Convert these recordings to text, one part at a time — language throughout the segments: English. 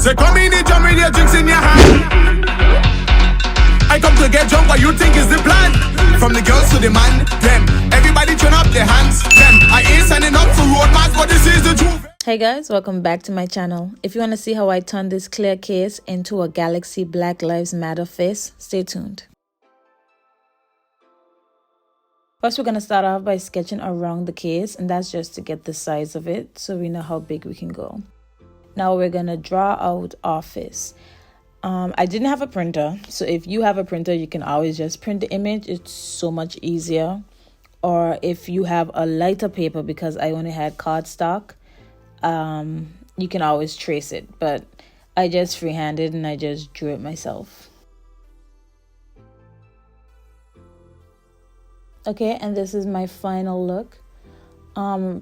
Say come in the jam with your drinks in your hand. I come to get drunk, what you think is the plan? From the girls to the man, them. Everybody turn up their hands, them. I ain't signing up for road marks, but this is the truth. Hey guys, welcome back to my channel. If you want to see how I turned this clear case into a Galaxy Black Lives Matter face, stay tuned. First, we're going to start off by sketching around the case, and that's just to get the size of it so we know how big we can go. Now we're going to draw out our face. I didn't have a printer, so if you have a printer, you can always just print the image. It's so much easier. Or if you have a lighter paper, because I only had cardstock, you can always trace it. But I just freehanded and I just drew it myself. Okay, and this is my final look.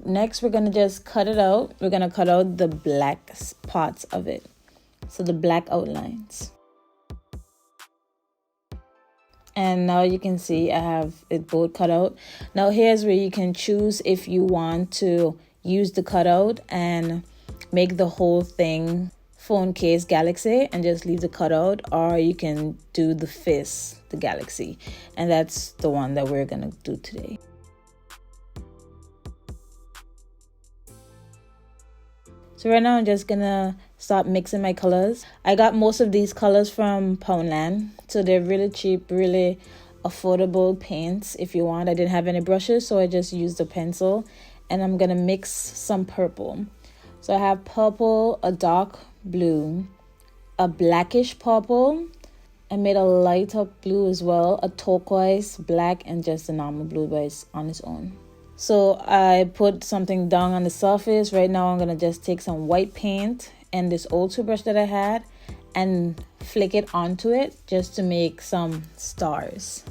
Next, we're gonna just cut it out. We're gonna cut out the black parts of it. So the black outlines. And now you can see I have it both cut out. Now here's where you can choose if you want to use the cutout and make the whole thing phone case Galaxy and just leave the cutout, or you can do the fist, the Galaxy. And that's the one that we're gonna do today. So right now I'm just gonna start mixing my colors. I got most of these colors from Poundland, so they're really cheap, really affordable paints if you want. I didn't have any brushes, so I just used a pencil, and I'm gonna mix some purple. So I have purple, a dark blue, a blackish purple. I made a lighter blue as well, a turquoise, black, and just a normal blue on its own. So I put something down on the surface. Right now I'm gonna just take some white paint and this old toothbrush that I had and flick it onto it just to make some stars.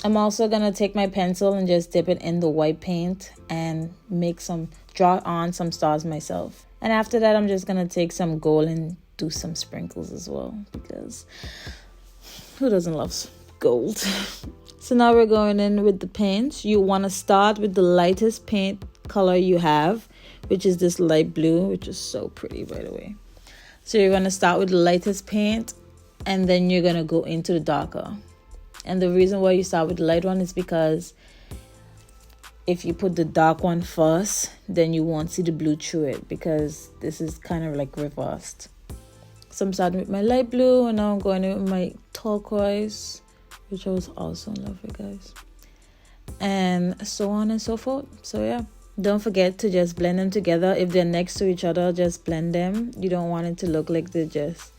I'm also gonna take my pencil and just dip it in the white paint and draw on some stars myself. And after that, I'm just gonna take some gold and do some sprinkles as well, because who doesn't love gold? So now we're going in with the paints. You want to start with the lightest paint color you have, which is this light blue, which is so pretty, by the way. So you're gonna start with the lightest paint, and then you're gonna go into the darker. And the reason why you start with the light one is because if you put the dark one first, then you won't see the blue through it, because this is kind of like reversed. So I'm starting with my light blue, and now I'm going in with my turquoise, which I was also in love with, guys. And so on and so forth. So yeah, don't forget to just blend them together. If they're next to each other, just blend them. You don't want it to look like they're just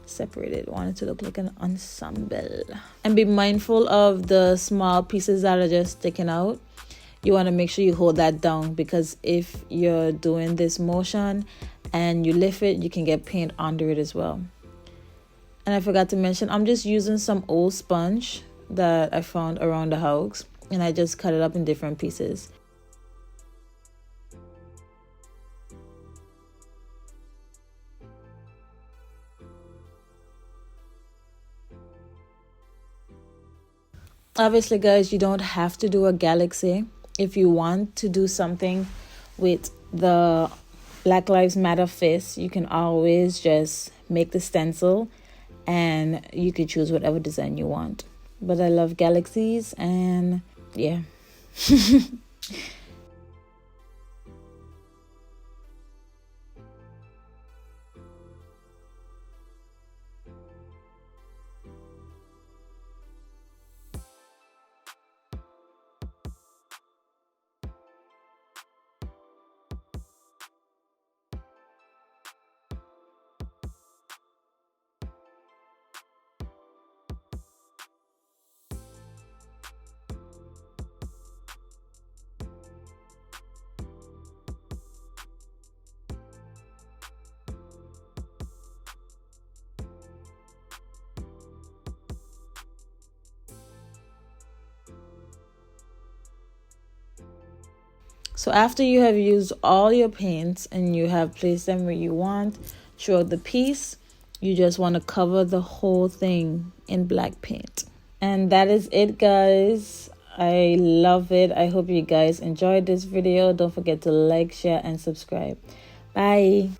separated. You want it to look like an ensemble. And be mindful of the small pieces that are just sticking out. You want to make sure you hold that down, because if you're doing this motion and you lift it, you can get paint under it as well. And I forgot to mention, I'm just using some old sponge that I found around the house, and I just cut it up in different pieces. Obviously, guys, you don't have to do a Galaxy. If you want to do something with the Black Lives Matter fist, you can always just make the stencil and you can choose whatever design you want. But I love Galaxies, and yeah. So after you have used all your paints and you have placed them where you want throughout the piece, you just want to cover the whole thing in black paint. And that is it, guys. I love it. I hope you guys enjoyed this video. Don't forget to like, share, and subscribe. Bye.